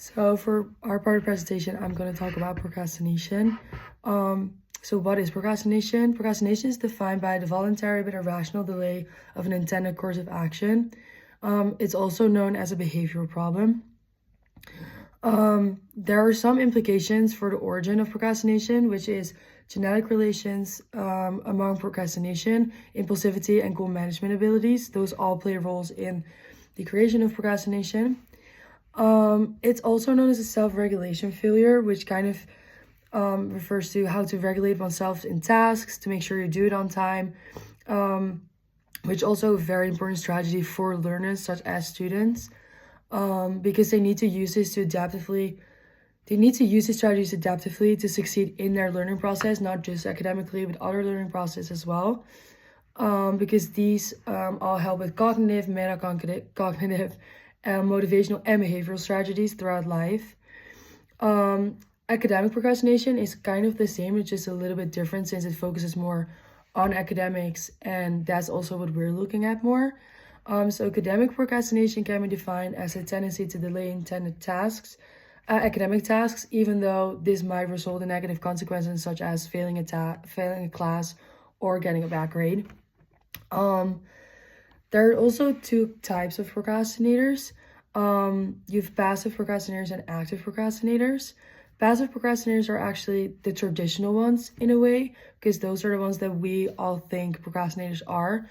So for our part of the presentation, I'm going to talk about procrastination. So what is procrastination? Procrastination is defined by the voluntary but irrational delay of an intended course of action. It's also known as a behavioral problem. There are some implications for the origin of procrastination, which is genetic relations among procrastination, impulsivity, and goal management abilities. Those all play roles in the creation of procrastination. It's also known as a self-regulation failure, which kind of refers to how to regulate oneself in tasks to make sure you do it on time, which also a very important strategy for learners such as students, because they need to use these strategies adaptively to succeed in their learning process, not just academically, but other learning process as well. Because these all help with cognitive, metacognitive, motivational, and behavioral strategies throughout life. Academic procrastination is kind of the same, it's just a little bit different since it focuses more on academics, and that's also what we're looking at more. So academic procrastination can be defined as a tendency to delay intended tasks, academic tasks, even though this might result in negative consequences such as failing a class or getting a bad grade. There are also two types of procrastinators. You have passive procrastinators and active procrastinators. Passive procrastinators are actually the traditional ones in a way, because those are the ones that we all think procrastinators are.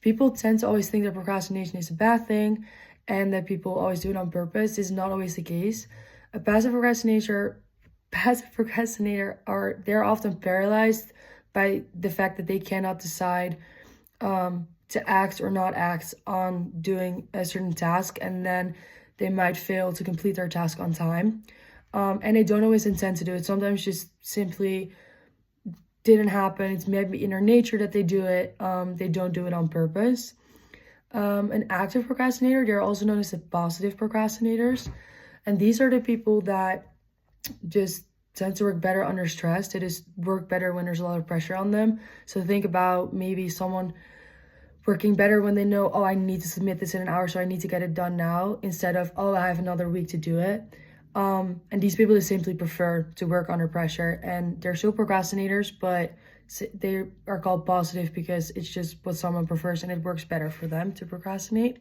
People tend to always think that procrastination is a bad thing and that people always do it on purpose. This is not always the case. A passive procrastinator they're often paralyzed by the fact that they cannot decide to act or not act on doing a certain task, and then they might fail to complete their task on time. And they don't always intend to do it. Sometimes just simply didn't happen. It's maybe in their nature that they do it. They don't do it on purpose. An active procrastinator, they're also known as the positive procrastinators. And these are the people that just tend to work better under stress. They just work better when there's a lot of pressure on them. So think about maybe someone working better when they know, oh, I need to submit this in an hour, so I need to get it done now, instead of, oh, I have another week to do it. And these people just simply prefer to work under pressure, and they're still procrastinators, but they are called positive because it's just what someone prefers and it works better for them to procrastinate.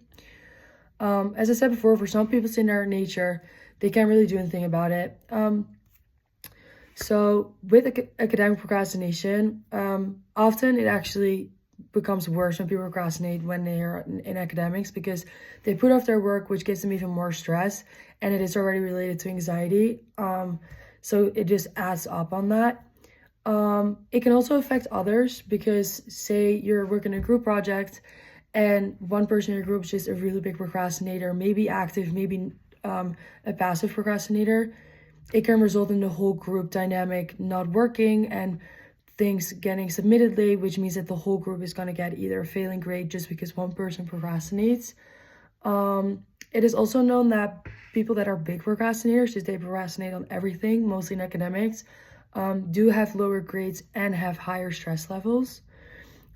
As I said before, for some people it's in their nature, they can't really do anything about it. So with academic procrastination, often it actually becomes worse when people procrastinate when they are in academics, because they put off their work, which gives them even more stress, and it is already related to anxiety. So it just adds up on that. It can also affect others, because say you're working a group project and one person in your group is just a really big procrastinator, maybe active, maybe a passive procrastinator. It can result in the whole group dynamic not working and things getting submitted late, which means that the whole group is going to get either a failing grade just because one person procrastinates. It is also known that people that are big procrastinators, just they procrastinate on everything, mostly in academics, do have lower grades and have higher stress levels.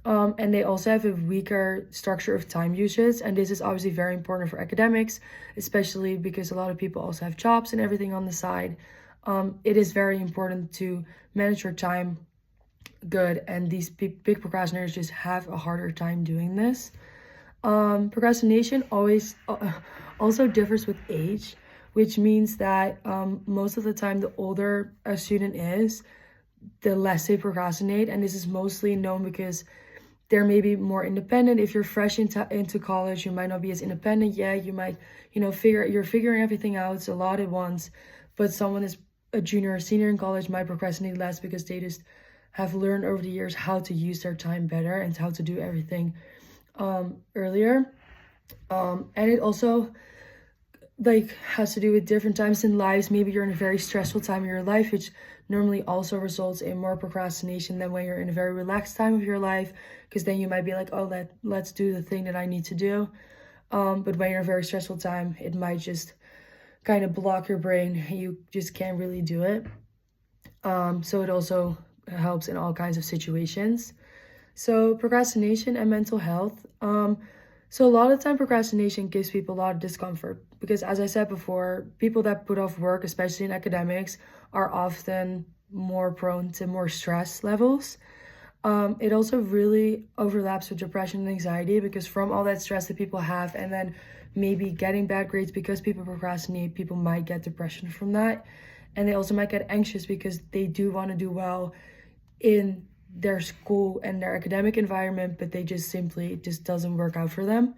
And they also have a weaker structure of time usage. And this is obviously very important for academics, especially because a lot of people also have jobs and everything on the side. It is very important to manage your time good, and these big procrastinators just have a harder time doing this. Procrastination also differs with age, which means that most of the time the older a student is, the less they procrastinate. And this is mostly known because they're maybe more independent. If you're fresh into college, you might not be as independent yet. You might, you're figuring everything out a lot at once. But someone is a junior or senior in college might procrastinate less because they just have learned over the years how to use their time better and how to do everything earlier. And it also has to do with different times in lives. Maybe you're in a very stressful time in your life, which normally also results in more procrastination than when you're in a very relaxed time of your life, because then you might be like, oh, let's do the thing that I need to do. But when you're in a very stressful time, it might just kind of block your brain. You just can't really do it. So it also helps in all kinds of situations. So procrastination and mental health. So a lot of time procrastination gives people a lot of discomfort because, as I said before, people that put off work, especially in academics, are often more prone to more stress levels. It also really overlaps with depression and anxiety because from all that stress that people have and then maybe getting bad grades because people procrastinate, people might get depression from that. And they also might get anxious because they do want to do well in their school and their academic environment, but they just simply just doesn't work out for them.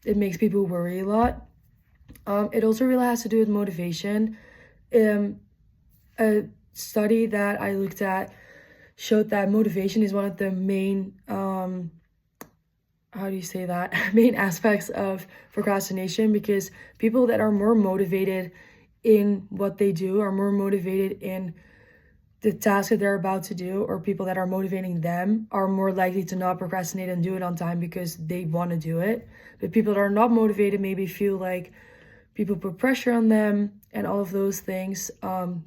It makes people worry a lot. It also really has to do with motivation. A study that I looked at showed that motivation is one of the main, how do you say that? Main aspects of procrastination, because people that are more motivated in what they do are more motivated in the task that they're about to do, or people that are motivating them are more likely to not procrastinate and do it on time because they want to do it. But people that are not motivated maybe feel like people put pressure on them and all of those things.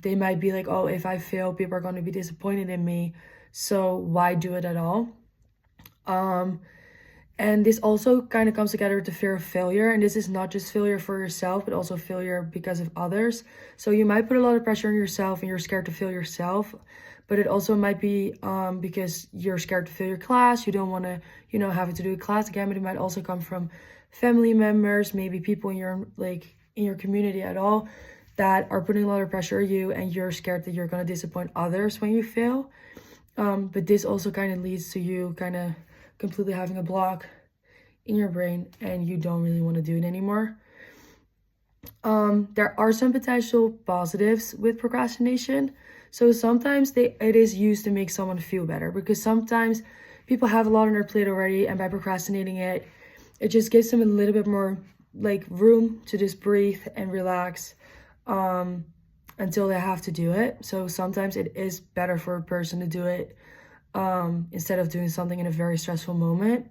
They might be like, oh, if I fail, people are going to be disappointed in me, so why do it at all? And this also kind of comes together with the fear of failure. And this is not just failure for yourself, but also failure because of others. So you might put a lot of pressure on yourself and you're scared to fail yourself. But it also might be because you're scared to fail your class. You don't want to, have to do a class again. But it might also come from family members, maybe people in your community at all, that are putting a lot of pressure on you, and you're scared that you're going to disappoint others when you fail. But this also kind of leads to you kind of completely having a block in your brain and you don't really want to do it anymore. There are some potential positives with procrastination. So sometimes it is used to make someone feel better, because sometimes people have a lot on their plate already, and by procrastinating it just gives them a little bit more room to just breathe and relax until they have to do it. So sometimes it is better for a person to do it instead of doing something in a very stressful moment.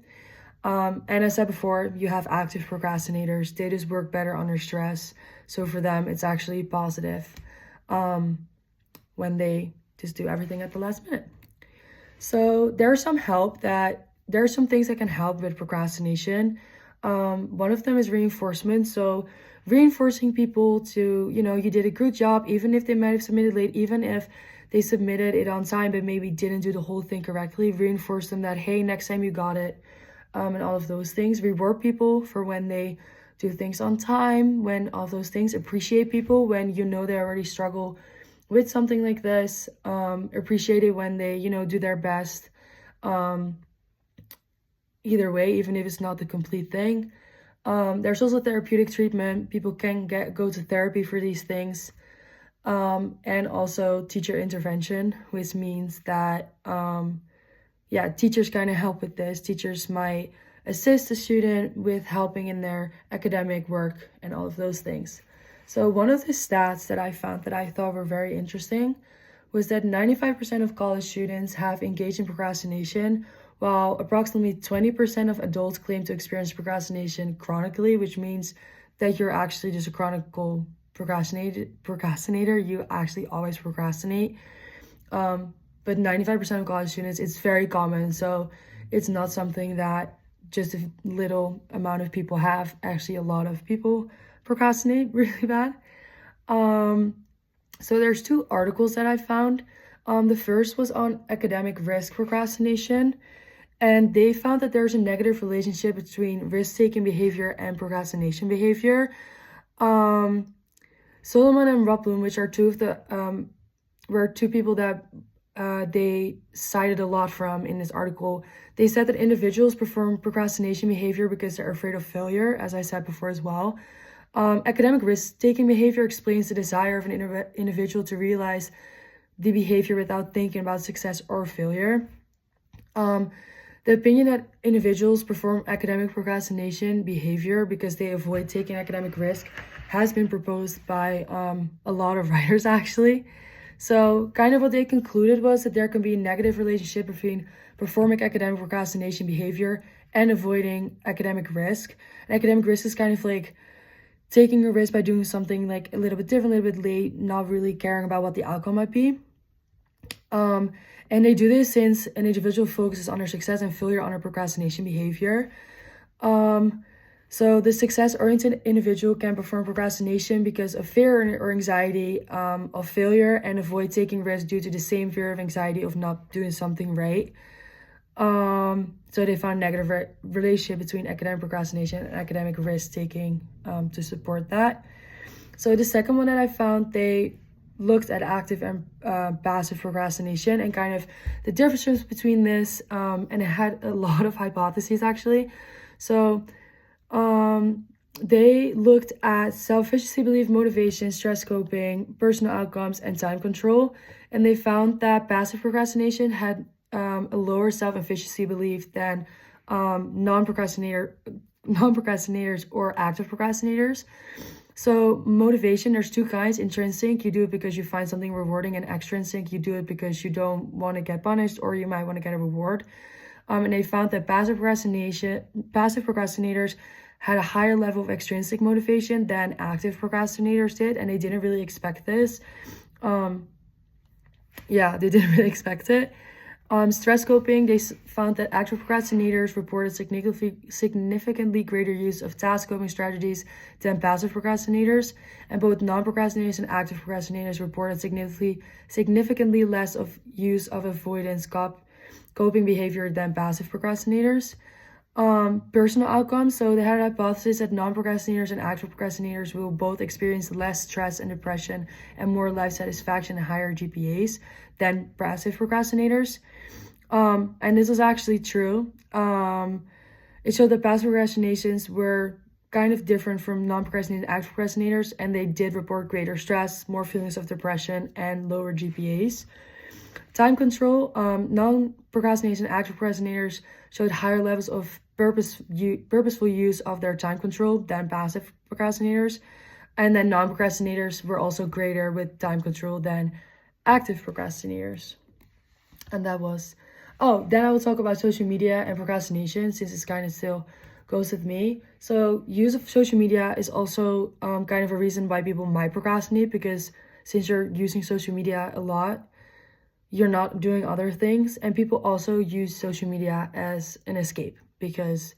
And as I said before, you have active procrastinators. They just work better under stress. So for them, it's actually positive when they just do everything at the last minute. So there are some things that can help with procrastination. One of them is reinforcement. So reinforcing people to, you did a good job, even if they might have submitted late, even if they submitted it on time, but maybe didn't do the whole thing correctly. Reinforce them that, hey, next time you got it, and all of those things. Reward people for when they do things on time, when all those things. Appreciate people when they already struggle with something like this. Appreciate it when they, do their best. Either way, even if it's not the complete thing. There's also therapeutic treatment. People can go to therapy for these things. And also teacher intervention, which means that, teachers kind of help with this. Teachers might assist the student with helping in their academic work and all of those things. So one of the stats that I found that I thought were very interesting was that 95% of college students have engaged in procrastination, while approximately 20% of adults claim to experience procrastination chronically, which means that you're actually just a chronic procrastinator. You actually always procrastinate. But 95% of college students, it's very common. So it's not something that just a little amount of people have. Actually, a lot of people procrastinate really bad. So there's 2 articles that I found. The first was on academic risk procrastination. And they found that there's a negative relationship between risk-taking behavior and procrastination behavior. Solomon and Roblum, which are were 2 people that they cited a lot from in this article. They said that individuals perform procrastination behavior because they're afraid of failure, as I said before as well. Academic risk-taking behavior explains the desire of an individual to realize the behavior without thinking about success or failure. The opinion that individuals perform academic procrastination behavior because they avoid taking academic risk has been proposed by a lot of writers, actually. So kind of what they concluded was that there can be a negative relationship between performing academic procrastination behavior and avoiding academic risk. And academic risk is kind of like taking a risk by doing something like a little bit different, a little bit late, not really caring about what the outcome might be. And they do this since an individual focuses on their success and failure on their procrastination behavior. So the success-oriented individual can perform procrastination because of fear or anxiety of failure, and avoid taking risks due to the same fear of anxiety of not doing something right. So they found negative relationship between academic procrastination and academic risk taking to support that. So the second one that I found, they looked at active and passive procrastination and kind of the differences between this, and it had a lot of hypotheses actually. So they looked at self-efficacy, belief, motivation, stress coping, personal outcomes, and time control, and they found that passive procrastination had a lower self-efficacy belief than non-procrastinators or active procrastinators. So motivation, there's two kinds. Intrinsic, you do it because you find something rewarding, and extrinsic, you do it because you don't want to get punished or you might want to get a reward. And they found that passive procrastinators had a higher level of extrinsic motivation than active procrastinators did, and they didn't really expect this. Yeah, they didn't really expect it. Stress coping, they found that active procrastinators reported significantly greater use of task coping strategies than passive procrastinators, and both non-procrastinators and active procrastinators reported significantly less of use of avoidance coping behavior than passive procrastinators. Personal outcomes, so they had a hypothesis that non-procrastinators and active procrastinators will both experience less stress and depression and more life satisfaction and higher GPAs than passive procrastinators. And this was actually true. It showed that passive procrastinations were kind of different from non-procrastinating and active procrastinators, and they did report greater stress, more feelings of depression, and lower GPAs. Time control, non-procrastination and active procrastinators showed higher levels of purposeful use of their time control than passive procrastinators. And then non-procrastinators were also greater with time control than active procrastinators. And that was... Oh, then I will talk about social media and procrastination, since it's kind of still goes with me. So use of social media is also kind of a reason why people might procrastinate, because since you're using social media a lot, you're not doing other things. And people also use social media as an escape, because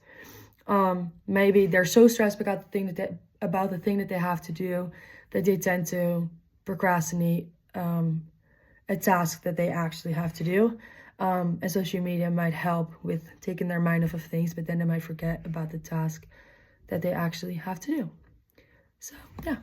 maybe they're so stressed about the thing that they have to do that they tend to procrastinate a task that they actually have to do. And social media might help with taking their mind off of things, but then they might forget about the task that they actually have to do. So yeah.